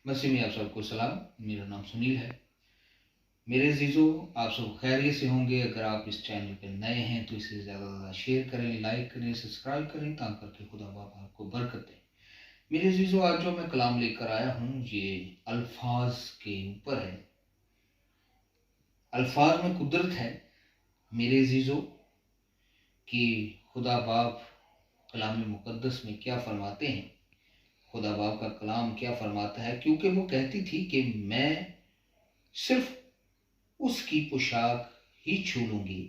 मसीह में आप सबको सलाम। मेरा नाम सुनील है। मेरे अजीज़ों, आप सब खैरियत से होंगे। अगर आप इस चैनल पर नए हैं तो इसे ज़्यादा से ज़्यादा शेयर करें, लाइक करें, सब्सक्राइब करें, ताकि करके खुदा बाप आपको बरकत दे। मेरे अजीज़ों, आज जो मैं कलाम लेकर आया हूँ ये अल्फाज के ऊपर है। अल्फाज में कुदरत है मेरे अजीज़ों कि खुदा बाप कलाम मुकद्दस में क्या फरमाते हैं। खुदा बाप का कलाम क्या फरमाता है, क्योंकि वो कहती थी कि मैं सिर्फ उसकी पोशाक ही छू लूंगी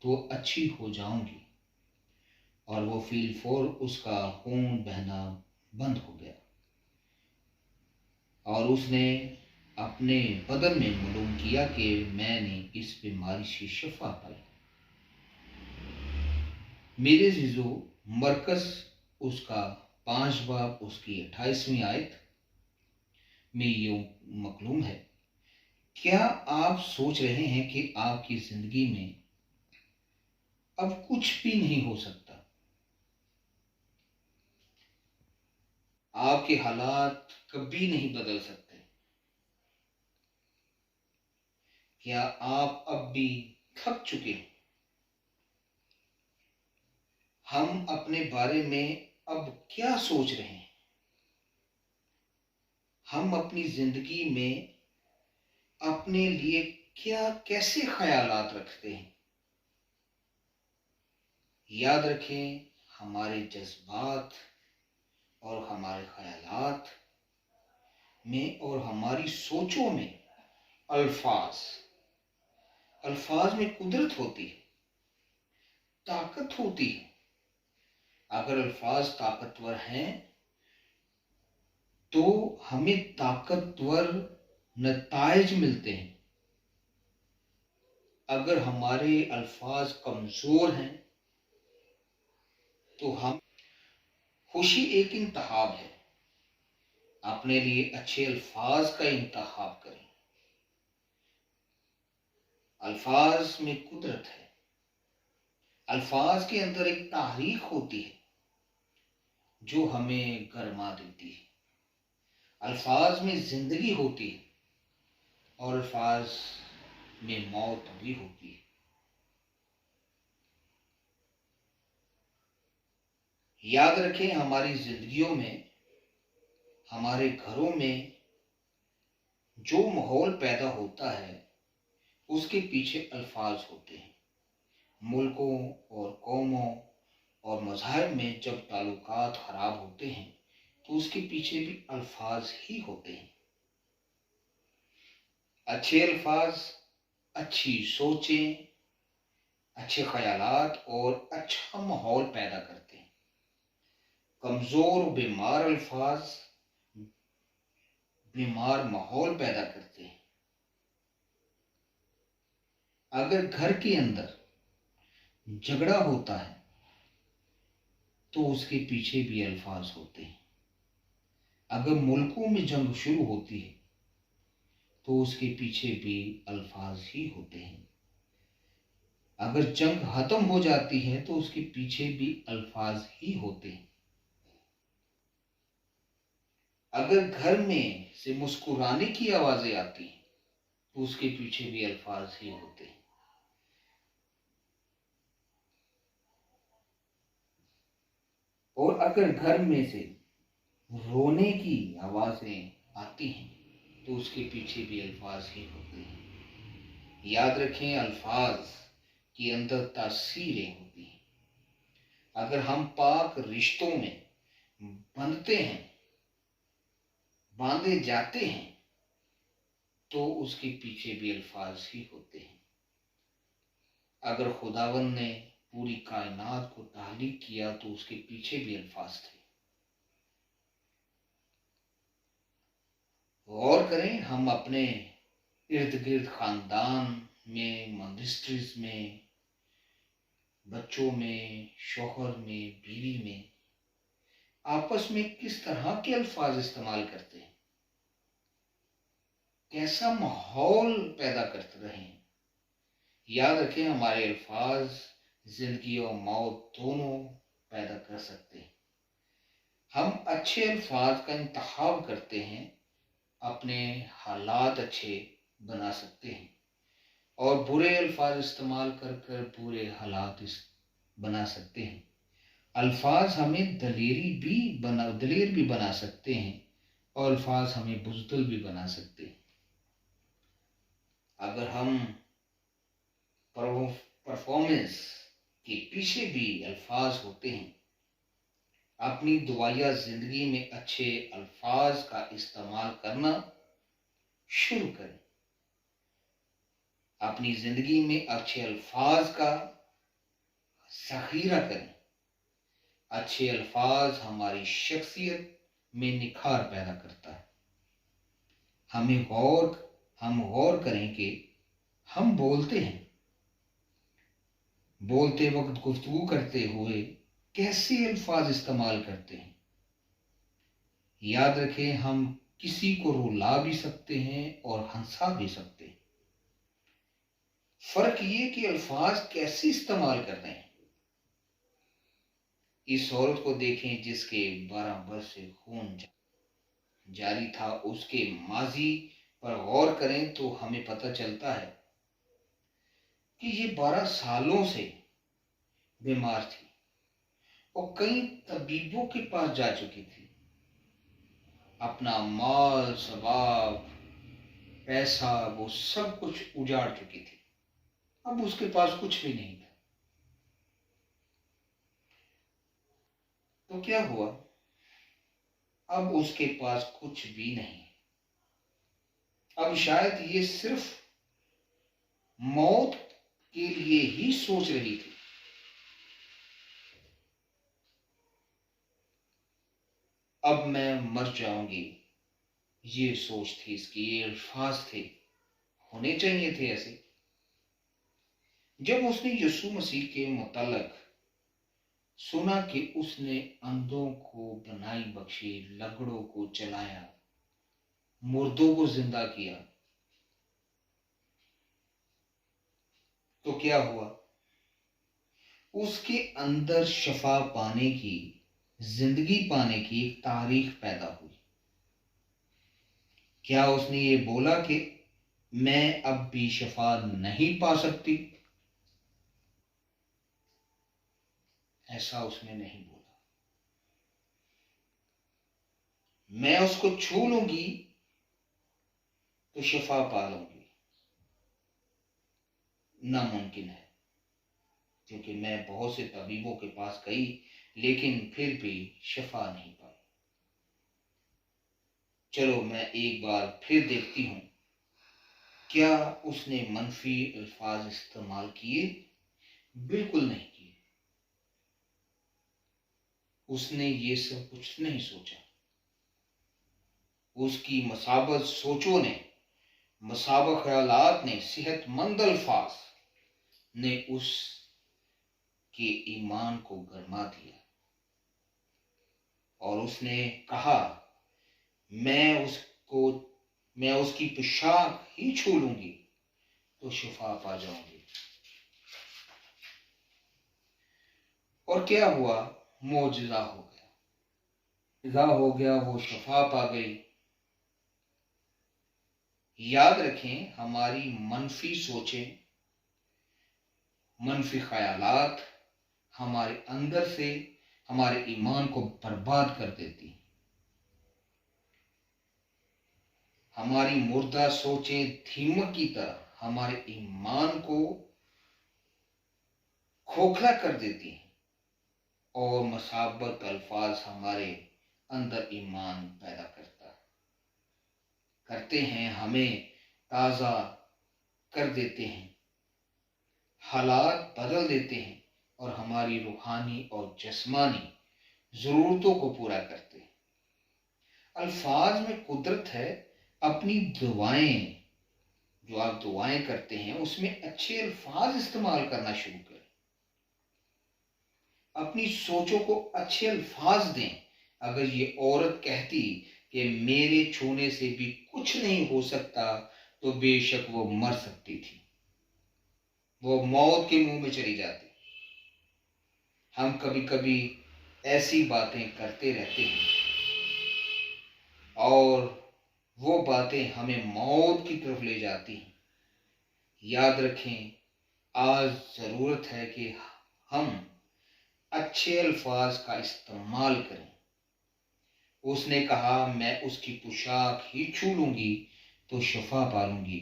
तो अच्छी हो जाऊंगी, और वो फील फोर उसका खून बहना बंद हो गया और उसने अपने बदन में मालूम किया कि मैंने इस बीमारी से शिफा पाई। मेरे जीजो, मरकज उसका 5 बाब उसकी 28वीं आयत में ये मकलूम है। क्या आप सोच रहे हैं कि आपकी जिंदगी में अब कुछ भी नहीं हो सकता? आपके हालात कभी नहीं बदल सकते? क्या आप अब भी थक चुके हैं? हम अपने बारे में अब क्या सोच रहे हैं? हम अपनी जिंदगी में अपने लिए क्या कैसे ख्यालात रखते हैं? याद रखें, हमारे जज्बात और हमारे ख्यालात में और हमारी सोचों में अल्फाज अल्फाज में कुदरत होती है, ताकत होती है। अगर अल्फाज ताकतवर हैं तो हमें ताकतवर नताइज मिलते हैं। अगर हमारे अल्फाज कमजोर हैं तो हम खुशी एक इंतखाब है। अपने लिए अच्छे अल्फाज का इंतखाब करें। अल्फाज में कुदरत है। अल्फाज के अंदर एक तारीख होती है जो हमें गरमा देती है। अल्फाज में जिंदगी होती है और अल्फाज में मौत भी होती है। याद रखें, हमारी जिंदगियों में, हमारे घरों में जो माहौल पैदा होता है उसके पीछे अल्फाज होते हैं। मुल्कों और कौमों और मज़हब में जब ताल्लुकात खराब होते हैं तो उसके पीछे भी अल्फाज ही होते हैं। अच्छे अल्फाज अच्छी सोचें, अच्छे ख्यालात और अच्छा माहौल पैदा करते हैं। कमजोर बीमार अल्फाज बीमार माहौल पैदा करते हैं। अगर घर के अंदर झगड़ा होता है तो उसके पीछे भी अल्फाज होते हैं। अगर मुल्कों में जंग शुरू होती है तो उसके पीछे भी अल्फाज ही होते हैं। अगर जंग खत्म हो जाती है तो उसके पीछे भी अल्फाज ही होते हैं। अगर घर में से मुस्कुराने की आवाजें आती हैं तो उसके पीछे भी अल्फाज ही होते हैं। और अगर घर में से रोने की आवाजें आती हैं तो उसके पीछे भी अल्फाज ही होते हैं। याद रखें, अल्फाज के अंदर तासीरें होती हैं। अगर हम पाक रिश्तों में बंधते हैं, बांधे जाते हैं, तो उसके पीछे भी अल्फाज ही होते हैं। अगर खुदावंद ने पूरी कायनात को ताहलीक किया तो उसके पीछे भी अल्फाज थे। गौर करें, हम अपने इर्द गिर्द खानदान में, मिनिस्ट्रीज में, बच्चों में, शौहर में, बीवी में आपस में किस तरह के अल्फाज इस्तेमाल करते हैं, कैसा माहौल पैदा करते रहे हैं। याद रखें, हमारे अल्फाज जिंदगी और मौत दोनों पैदा कर सकते हैं। हम अच्छे अल्फाज का इंतखाब करते हैं, अपने हालात अच्छे बना सकते हैं, और बुरे अल्फाज इस्तेमाल कर कर बुरे हालात बना सकते हैं। अल्फाज हमें दलेर भी बना सकते हैं, और अल्फाज हमें बुज़दिल भी बना सकते हैं। अगर हम परफॉर्मेंस के पीछे भी अल्फाज होते हैं, अपनी दुआया जिंदगी में अच्छे अल्फाज का इस्तेमाल करना शुरू करें। अपनी जिंदगी में अच्छे अल्फाज का ज़ख़ीरा करें। अच्छे अल्फाज हमारी शख्सियत में निखार पैदा करता है। हम गौर करें कि हम बोलते वक्त, गुफ्तगू करते हुए कैसे अल्फाज इस्तेमाल करते हैं। याद रखें, हम किसी को रुला भी सकते हैं और हंसा भी सकते हैं। फर्क ये कि अल्फाज कैसे इस्तेमाल कर रहे हैं। इस औरत को देखें जिसके 12 वर्ष से खून जारी था, उसके माजी पर गौर करें तो हमें पता चलता है कि ये 12 सालों से बीमार थी और कई तबीबों के पास जा चुकी थी। अपना माल सबाब, पैसा, वो सब कुछ उजाड़ चुकी थी। अब उसके पास कुछ भी नहीं था। तो क्या हुआ? अब उसके पास कुछ भी नहीं। अब शायद ये सिर्फ मौत के लिए ही सोच रही थी। अब मैं मर जाऊंगी, ये सोच थी इसकी, ये अल्फाज थे, होने चाहिए थे ऐसे। जब उसने यीशु मसीह के मुतालिक सुना कि उसने अंधों को बनाई बख्शी, लंगड़ों को चलाया, मुर्दों को जिंदा किया, तो क्या हुआ? उसके अंदर शफा पाने की, जिंदगी पाने की एक तारीख पैदा हुई। क्या उसने ये बोला कि मैं अब भी शफा नहीं पा सकती? ऐसा उसने नहीं बोला। मैं उसको छू लूंगी तो शफा पा लूंगी, नामुमकिन है। क्योंकि मैं बहुत से तबीबों के पास गई, लेकिन फिर भी शफा नहीं पाई। चलो मैं एक बार फिर देखती हूं, क्या उसने मनफी अल्फाज इस्तेमाल किए? बिल्कुल नहीं किए। उसने ये सब कुछ नहीं सोचा। उसकी मसाबत सोचों ने, मसाबत ख्यालात ने, सेहतमंद अल्फाज ने उस के ईमान को गरमा दिया, और उसने कहा, मैं उसकी पोशाक ही छू लूंगी तो शिफा पा जाऊंगी। और क्या हुआ? मौजज़ा हो गया, वो शिफा पा गई। याद रखें, हमारी मनफी सोचें, मनफी ख्यालात हमारे अंदर से हमारे ईमान को बर्बाद कर देती। हमारी मुर्दा सोचें दीमक की तरह हमारे ईमान को खोखला कर देती हैं, और मसाबत अल्फाज हमारे अंदर ईमान पैदा करते हैं, हमें ताज़ा कर देते हैं, हालात बदल देते हैं, और हमारी रूहानी और जिस्मानी ज़रूरतों को पूरा करते हैं। अल्फाज में कुदरत है। अपनी दुआएं, जो आप दुआएं करते हैं, उसमें अच्छे अल्फाज इस्तेमाल करना शुरू करें। अपनी सोचों को अच्छे अल्फाज दें। अगर ये औरत कहती कि मेरे छूने से भी कुछ नहीं हो सकता, तो बेशक वो मर सकती थी, वो मौत के मुंह में चली जाती। हम कभी कभी ऐसी बातें करते रहते हैं, और वो बातें हमें मौत की तरफ ले जाती हैं। याद रखें, आज ज़रूरत है कि हम अच्छे अल्फाज का इस्तेमाल करें। उसने कहा, मैं उसकी पोशाक ही छू लूंगी तो शफा पा लूंगी,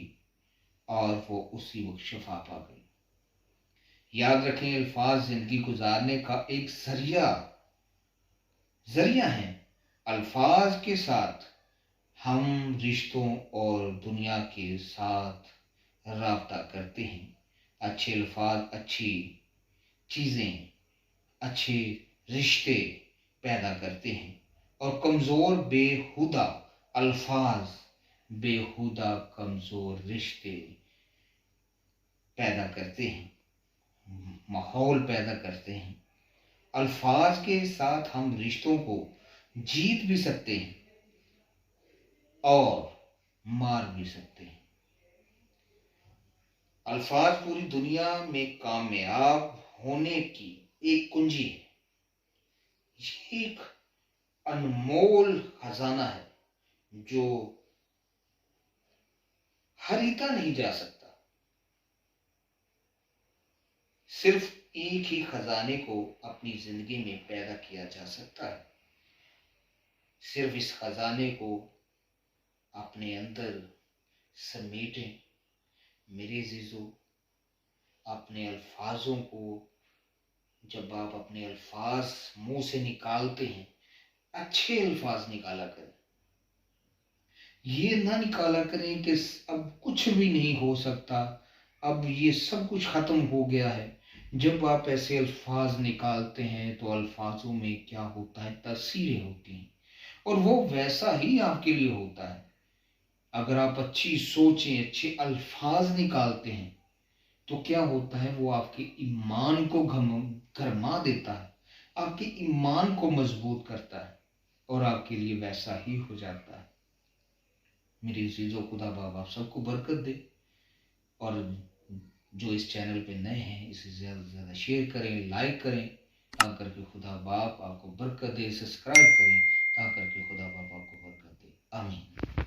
और वो उसी वक्त शफा पा गई। याद रखें, अल्फाज जिंदगी गुजारने का एक जरिया है। अल्फाज के साथ हम रिश्तों और दुनिया के साथ राब्ता करते हैं। अच्छे अल्फाज अच्छी चीज़ें, अच्छे रिश्ते पैदा करते हैं, और कमज़ोर बेहुदा अल्फाज बेहुदा कमज़ोर रिश्ते पैदा करते हैं, माहौल पैदा करते हैं। अल्फाज के साथ हम रिश्तों को जीत भी सकते हैं और मार भी सकते हैं। अल्फाज पूरी दुनिया में कामयाब होने की एक कुंजी है। ये एक अनमोल खजाना है जो खरीदा नहीं जा सकता। सिर्फ एक ही खजाने को अपनी जिंदगी में पैदा किया जा सकता है। सिर्फ इस खजाने को अपने अंदर समेटें। मेरे अजीजों, अपने अल्फाजों को, जब आप अपने अल्फाज मुंह से निकालते हैं, अच्छे अल्फाज निकाला करें। ये ना निकाला करें कि अब कुछ भी नहीं हो सकता, अब ये सब कुछ खत्म हो गया है। जब आप ऐसे अल्फाज निकालते हैं तो अल्फाजों में क्या होता है, तासीरें होती हैं, और वो वैसा ही आपके लिए होता है। अगर आप अच्छी सोचें, अच्छे अल्फाज निकालते हैं, तो क्या होता है, वो आपके ईमान को गरमा देता है, आपके ईमान को मजबूत करता है, और आपके लिए वैसा ही हो जाता है। मेरी चीज़ों, खुदा बाप आप सबको बरकत दे। और जो इस चैनल पे नए हैं, इसे ज़्यादा से ज़्यादा शेयर करें, लाइक करें, ताकि करके खुदा बाप आपको बरकत दे। सब्सक्राइब करें ताकि करके खुदा बाप आपको बरकत दे। आमीन।